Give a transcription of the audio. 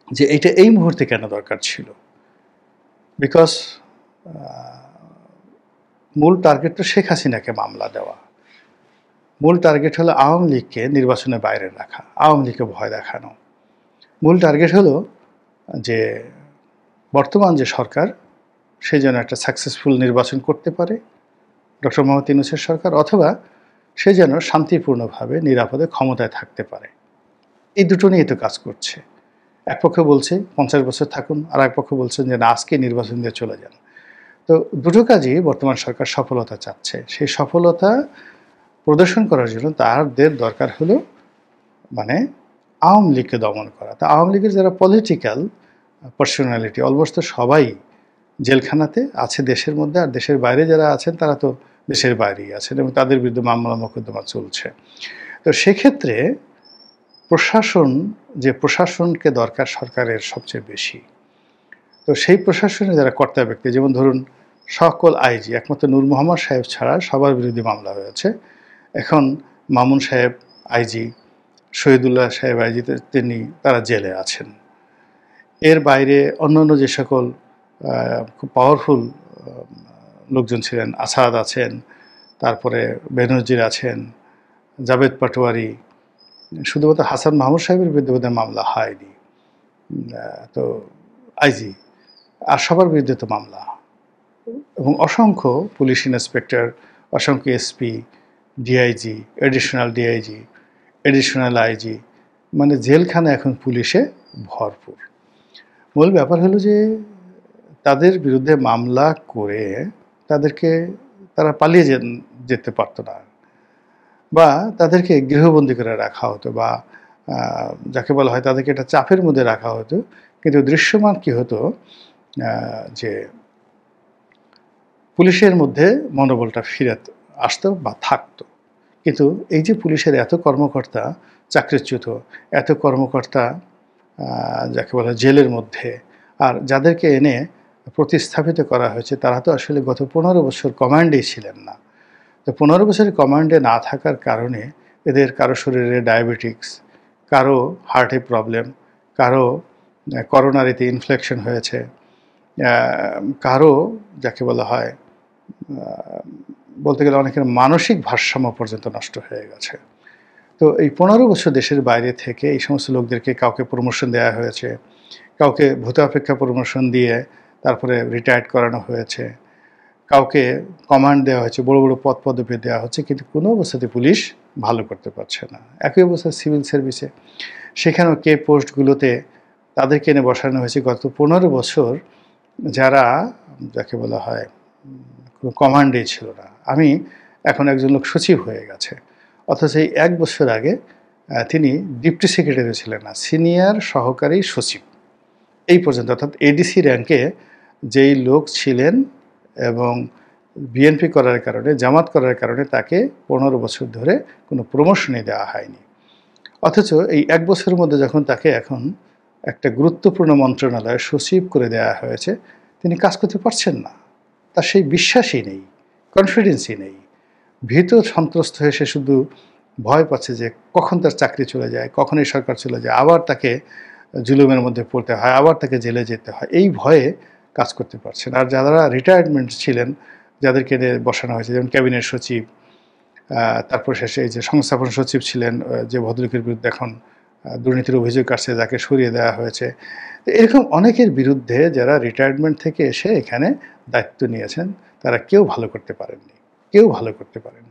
যে এটা এই মুহূর্তে কেন দরকার ছিল। বিকজ মূল টার্গেট তো শেখ হাসিনাকে মামলা দেওয়া। মূল টার্গেট হলো আওয়ামী লীগকে নির্বাচনের বাইরে রাখা, আওয়ামী লীগকে ভয় দেখানো। মূল টার্গেট হলো যে বর্তমান যে সরকার সে যেন একটা সাকসেসফুল নির্বাচন করতে পারে, ডক্টর মোহাম্মদ ইউনূসের সরকার, অথবা সে যেন শান্তিপূর্ণভাবে নিরাপদে ক্ষমতায় থাকতে পারে। এই দুটো নিয়ে তো কাজ করছে। এক পক্ষ বলছে 50 বছর থাকুন, আর এক পক্ষ বলছেন যে না, আজকে নির্বাচন দিয়ে চলে যান। তো দুটো কাজই বর্তমান সরকার সফলতা চাচ্ছে। সেই সফলতা প্রদর্শন করার জন্য তাদের দরকার হলো মানে আওয়ামী লীগকে দমন করা। তা আওয়ামী লীগের যারা পলিটিক্যাল পার্সোনালিটি অলমোস্ট সবাই জেলখানাতে আছে দেশের মধ্যে, আর দেশের বাইরে যারা আছেন তারা তো দেশের বাইরেই আছেন এবং তাদের বিরুদ্ধে মামলা মোকদ্দমা চলছে। তো সেক্ষেত্রে প্রশাসনকে দরকার সরকারের সবচেয়ে বেশি। তো সেই প্রশাসনে যারা কর্তা ব্যক্তি, যেমন ধরুন সকল আইজি, একমাত্র নূর মোহাম্মদ সাহেব ছাড়া সবার বিরুদ্ধে মামলা হয়েছে। এখন মামুন সাহেব আইজি, শহীদুল্লাহ সাহেব আইজি, তারা জেলে আছেন। এর বাইরে অন্যান্য যে সকল খুব পাওয়ারফুল লোকজন ছিলেন, আসাদ আছেন, তারপরে বেনজির আছেন, জাভেদ পাটোয়ারি, শুধুমাত্র হাসান মাহমুদ সাহেবের বিরুদ্ধে বোধহয় মামলা হয়নি, তো আইজি, আর সবার বিরুদ্ধে তো মামলা। এবং অসংখ্য পুলিশ ইন্সপেক্টর, অসংখ্য SP, DIG, additional DIG, additional IG, মানে জেলখানা এখন পুলিশে ভরপুর। মূল ব্যাপার হলো যে তাদের বিরুদ্ধে মামলা করে তারা পালিয়ে যেতে পারতো না, বা তাদেরকে গৃহবন্দী করে রাখা হতো, বা যাকে বলা হয় তাদেরকে একটা চাপের মধ্যে রাখা হতো। কিন্তু দৃশ্যমান কি হতো যে পুলিশের মধ্যে মনোবলটা ফিরে আসতো বা থাকতো। কিন্তু এই যে পুলিশের এত কর্মকর্তা চাকরিচ্যুত, এত কর্মকর্তা যাকে বলা হয় জেলের মধ্যে, আর যাদেরকে এনে প্রতিস্থাপিত করা হয়েছে তারা তো আসলে গত 15 বছর কমান্ডেই ছিলেন না। তো 15 বছরের কমান্ডে না থাকার কারণে এদের কারো শরীরে ডায়াবেটিক্স, কারো হার্টে প্রবলেম, কারো করোনারিতে ইনফেকশন হয়েছে, কারো যাকে বলা হয় বলতে গেলে অনেকের মানসিক ভারসাম্য পর্যন্ত নষ্ট হয়ে গেছে। তো এই 15 বছর দেশের বাইরে থেকে এই সমস্ত লোকদেরকে কাউকে প্রমোশন দেওয়া হয়েছে, কাউকে ভূতাপেক্ষা প্রমোশন দিয়ে তারপরে রিটায়ার্ড করানো হয়েছে, কাউকে কমান্ড দেওয়া হয়েছে, বড় বড় পদ পদবি দেওয়া হচ্ছে, কিন্তু কোনো অবস্থাতে পুলিশ ভালো করতে পারছে না। একই অবস্থা সিভিল সার্ভিসে, সেখানেও কে পোস্টগুলোতে তাদেরকে এনে বসানো হয়েছে গত 15 বছর যারা যাকে বলা হয় কোনো কমান্ডেই ছিল না। আমি এখন একজন লোক সচিব হয়ে গেছে, অথচ এই 1 বছর আগে তিনি ডিপটি সেক্রেটারি ছিলেন না, সিনিয়র সহকারী সচিব এই পর্যন্ত, অর্থাৎ এডিসি র্যাঙ্কে যেই লোক ছিলেন এবং বিএনপি করার কারণে, জামাত করার কারণে তাকে 15 বছর ধরে কোনো প্রমোশনই দেওয়া হয়নি। অথচ এই 1 বছরের মধ্যে যখন তাকে এখন একটা গুরুত্বপূর্ণ মন্ত্রণালয়ে সচিব করে দেওয়া হয়েছে, তিনি কাজ করতে পারছেন না। তার সেই বিশ্বাসই নেই, কনফিডেন্সই নেই। ভীত সন্ত্রস্ত হয়ে সে শুধু ভয় পাচ্ছে যে কখন তার চাকরি চলে যায়, কখন এই সরকার চলে যায়, আবার তাকে জুলুমের মধ্যে পড়তে হয়, আবার তাকে জেলে যেতে হয়, এই ভয়ে কাজ করতে পারছেন। আর যারা রিটায়ারমেন্ট ছিলেন, যাদেরকে বসানো হয়েছে, যেমন ক্যাবিনেট সচিব, তারপর শেষে এই যে সংস্থাপন সচিব ছিলেন যে ভদ্রলোকের বিরুদ্ধে এখন দুর্নীতির অভিযোগ আসছে, যাকে সরিয়ে দেওয়া হয়েছে, এরকম অনেকের বিরুদ্ধে যারা রিটায়ারমেন্ট থেকে এসে এখানে দায়িত্ব নিয়েছেন, তারা কেউ ভালো করতে পারেননি, কেউ ভালো করতে পারেন।